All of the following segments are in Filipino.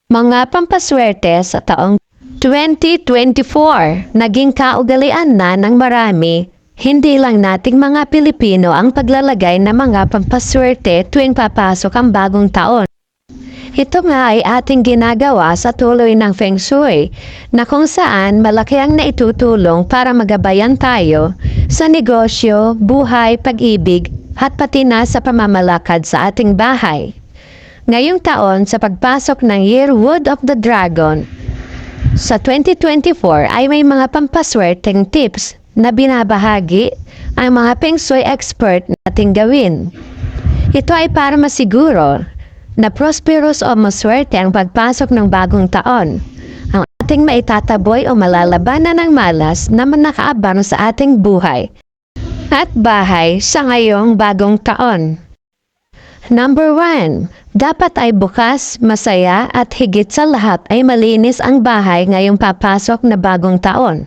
Mga pampaswerte sa taong 2024, naging kaugalian na ng marami, hindi lang nating mga Pilipino ang paglalagay ng mga pampaswerte tuwing papasok ang bagong taon. Ito nga ay ating ginagawa sa tuloy ng Feng Shui, na kung saan malaki ang naitutulong para magabayan tayo sa negosyo, buhay, pag-ibig, at pati na sa pamamalakad sa ating bahay. Ngayong taon sa pagpasok ng Year Wood of the Dragon, sa 2024 ay may mga pampaswerteng tips na binabahagi ang mga Feng Shui expert nating gawin. Ito ay para masiguro na prosperous o maswerte ang pagpasok ng bagong taon. Ang ating maitataboy o malalabanan ng malas na nakaabang sa ating buhay at bahay sa ngayong bagong taon. Number 1. Dapat ay bukas, masaya at higit sa lahat ay malinis ang bahay ngayong papasok na bagong taon.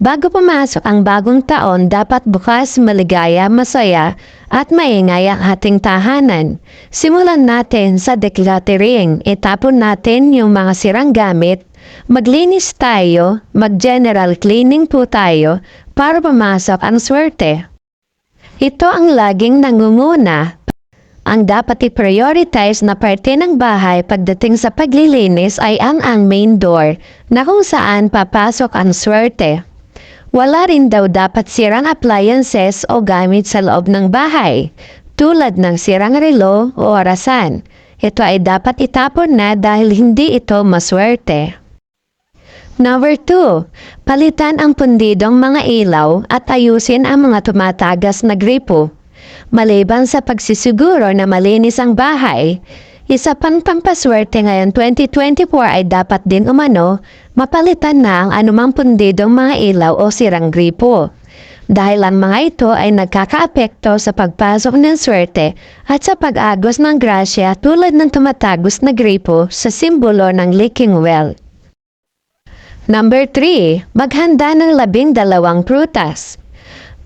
Bago pumasok ang bagong taon, dapat bukas, maligaya, masaya at maingay ang ating tahanan. Simulan natin sa decluttering. Itapon natin yung mga sirang gamit. Maglinis tayo, mag-general cleaning po tayo para pumasok ang swerte. Ito ang laging nangunguna. Ang dapat i-prioritize na parte ng bahay pagdating sa paglilinis ay ang main door na kung saan papasok ang swerte. Wala rin daw dapat sirang appliances o gamit sa loob ng bahay, tulad ng sirang relo o orasan. Ito ay dapat itapon na dahil hindi ito maswerte. Number 2. Palitan ang pundidong mga ilaw at ayusin ang mga tumatagas na gripo. Maliban sa pagsisiguro na malinis ang bahay, isa pang pampaswerte ngayon 2024 ay dapat din umano mapalitan na ang anumang pundidong mga ilaw o sirang gripo. Dahil ang mga ito ay nagkakaapekto sa pagpasok ng swerte at sa pag-agos ng grasya tulad ng tumatagos na gripo sa simbolo ng leaking well. Number 3. Maghanda ng 12 prutas.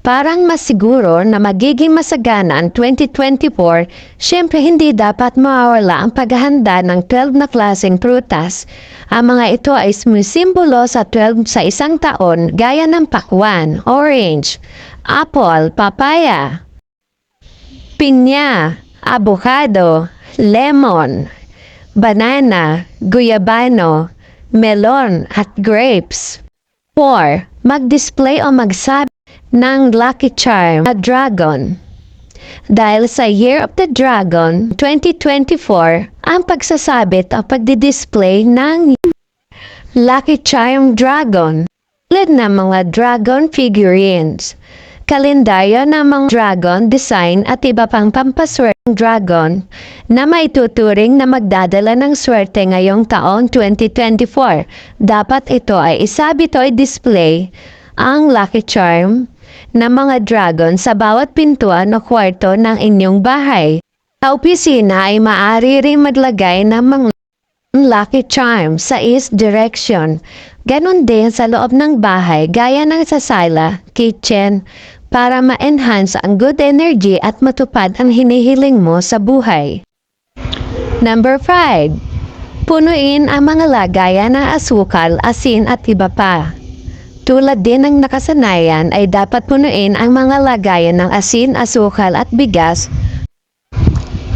Parang masiguro na magiging masagana ang 2024, syempre hindi dapat mawawala ang paghahanda ng 12 na klaseng prutas. Ang mga ito ay sumisimbolo sa 12 sa isang taon gaya ng pakwan, orange, apple, papaya, pinya, avocado, lemon, banana, guyabano, melon at grapes. 4. Mag-display o magsabi ng Lucky Charm na Dragon. Dahil sa Year of the Dragon 2024, ang pagsasabit o pagdidisplay ng Lucky Charm Dragon tulad ng mga dragon figurines, kalendaryo ng mga dragon design at iba pang pampaswerteng dragon na maituturing na magdadala ng swerte ngayong taong 2024. Dapat ito ay isabit o i-display ang Lucky Charm na mga dragon sa bawat pintuan o kwarto ng inyong bahay. Sa opisina ay maaari rin maglagay ng mga Lucky Charm sa east direction. Ganon din sa loob ng bahay gaya ng sa sala, kitchen, para ma-enhance ang good energy at matupad ang hinihiling mo sa buhay. Number 5. Punuin ang mga lagayan ng asukal, asin at iba pa. Tulad din ng nakasanayan ay dapat punuin ang mga lagayan ng asin, asukal at bigas.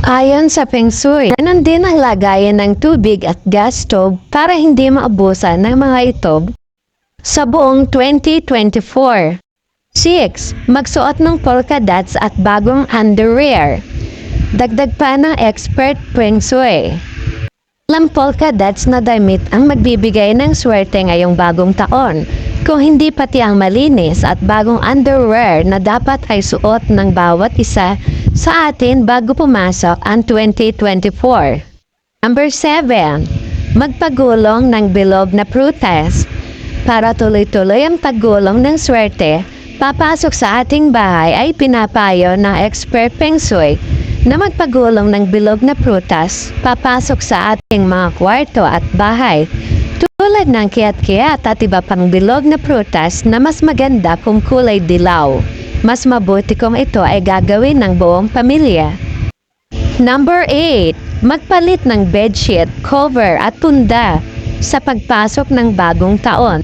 Ayon sa Feng Shui, ganon din ang lagayan ng tubig at gas stove para hindi maabusan ng mga ito sa buong 2024. 6. Magsuot ng polka dots at bagong underwear. Dagdag pa ng expert Feng Shui. Alam polka dots na damit ang magbibigay ng swerte ngayong bagong taon. Kung hindi pati ang malinis at bagong underwear na dapat ay suot ng bawat isa sa atin bago pumasok ang 2024. Number 7. Magpagulong ng bilog na prutas. Para tuloy-tuloy ang paggulong ng swerte, papasok sa ating bahay ay pinapayo ng expert Feng Shui na magpagulong ng bilog na prutas papasok sa ating mga kwarto at bahay. Tulad ng kiyat-kiyat at iba pang bilog na prutas na mas maganda kung kulay dilaw. Mas mabuti kung ito ay gagawin ng buong pamilya. Number 8. Magpalit ng bedsheet, cover at punda sa pagpasok ng bagong taon.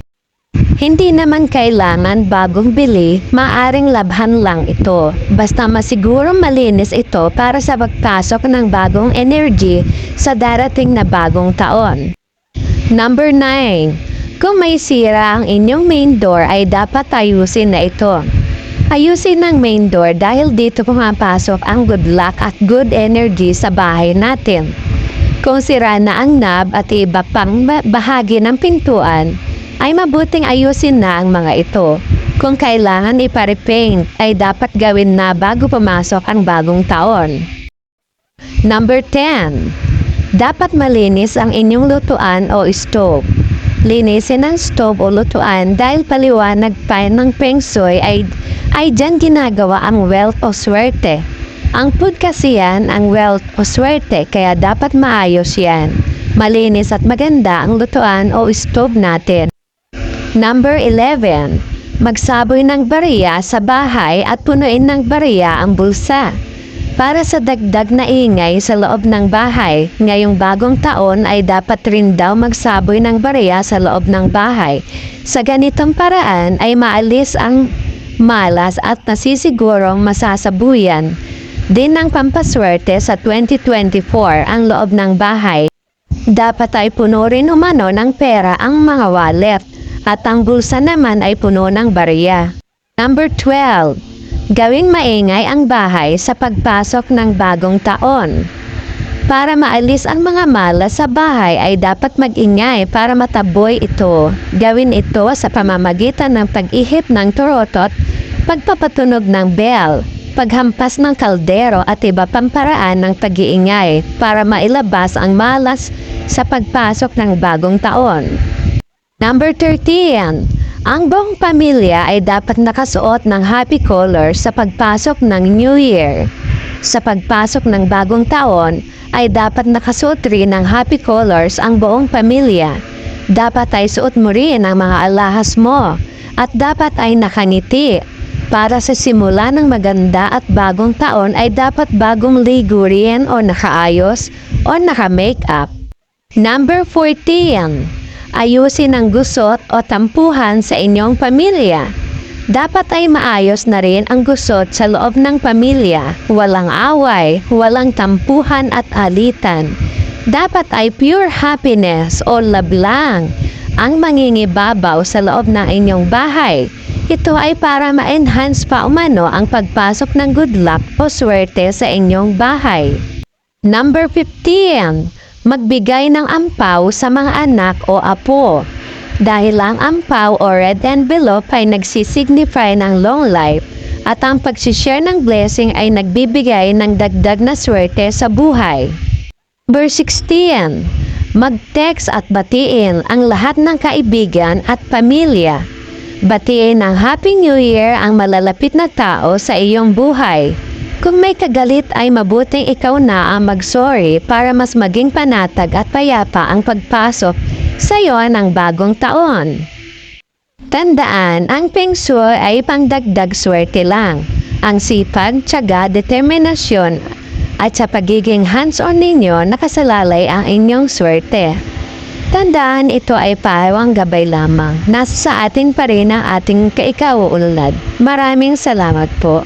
Hindi naman kailangan bagong bili, maaring labhan lang ito. Basta masigurong malinis ito para sa pagpasok ng bagong energy sa darating na bagong taon. Number 9. Kung may sira ang inyong main door ay dapat ayusin na ito. Ayusin ang main door dahil dito pumapasok ang good luck at good energy sa bahay natin. Kung sira na ang knob at iba pang bahagi ng pintuan, ay mabuting ayusin na ang mga ito. Kung kailangan iparepaint, ay dapat gawin na bago pumasok ang bagong taon. Number 10. Dapat malinis ang inyong lutuan o stove. Linisin ang stove o lutuan dahil paliwanag pa ng Feng Shui ay dyan ginagawa ang wealth o swerte. Ang food kasi yan ang wealth o swerte kaya dapat maayos yan. Malinis at maganda ang lutuan o stove natin. Number 11. Magsaboy ng bariya sa bahay at punuin ng bariya ang bulsa. Para sa dagdag na ingay sa loob ng bahay, ngayong bagong taon ay dapat rin daw magsaboy ng bariya sa loob ng bahay. Sa ganitong paraan ay maalis ang malas at nasisigurong masasabuyan din ng pampaswerte sa 2024 ang loob ng bahay. Dapat ay puno rin umano ng pera ang mga wallet at ang bulsa naman ay puno ng bariya. Number 12. Gawing maingay ang bahay sa pagpasok ng bagong taon. Para maalis ang mga malas sa bahay ay dapat mag-ingay para mataboy ito. Gawin ito sa pamamagitan ng pag-ihip ng turotot, pagpapatunog ng bell, paghampas ng kaldero at iba pang paraan ng pag-iingay para mailabas ang malas sa pagpasok ng bagong taon. Number 13. Ang buong pamilya ay dapat nakasuot ng happy color sa pagpasok ng New Year. Sa pagpasok ng bagong taon, ay dapat nakasuot rin ng happy colors ang buong pamilya. Dapat ay suot mo rin ang mga alahas mo at dapat ay nakangiti. Para sa simula ng maganda at bagong taon ay dapat bagong ligo rin o nakaayos o naka-makeup. Number 14. Ayusin ang gusot o tampuhan sa inyong pamilya. Dapat ay maayos na rin ang gusot sa loob ng pamilya. Walang away, walang tampuhan at alitan. Dapat ay pure happiness o love lang ang mangingibabaw sa loob ng inyong bahay. Ito ay para ma-enhance pa umano ang pagpasok ng good luck o swerte sa inyong bahay. Number 15. Magbigay ng ampaw sa mga anak o apo. Dahil ang ampaw o red envelope ay nagsisignify ng long life at ang pagsishare ng blessing ay nagbibigay ng dagdag na swerte sa buhay. Verse 16. Mag-text at batiin ang lahat ng kaibigan at pamilya. Batiin ng Happy New Year ang malalapit na tao sa iyong buhay. Kung may kagalit ay mabuting ikaw na ang mag-sorry para mas maging panatag at payapa ang pagpasok sa iyo ng bagong taon. Tandaan, ang Feng Shui ay pangdagdag swerte lang. Ang sipag, tiyaga, determinasyon at sa pagiging hands-on ninyo nakasalalay ang inyong swerte. Tandaan, ito ay pawang gabay lamang. Nasa sa atin pa rin ang ating kaikauunlad. Maraming salamat po.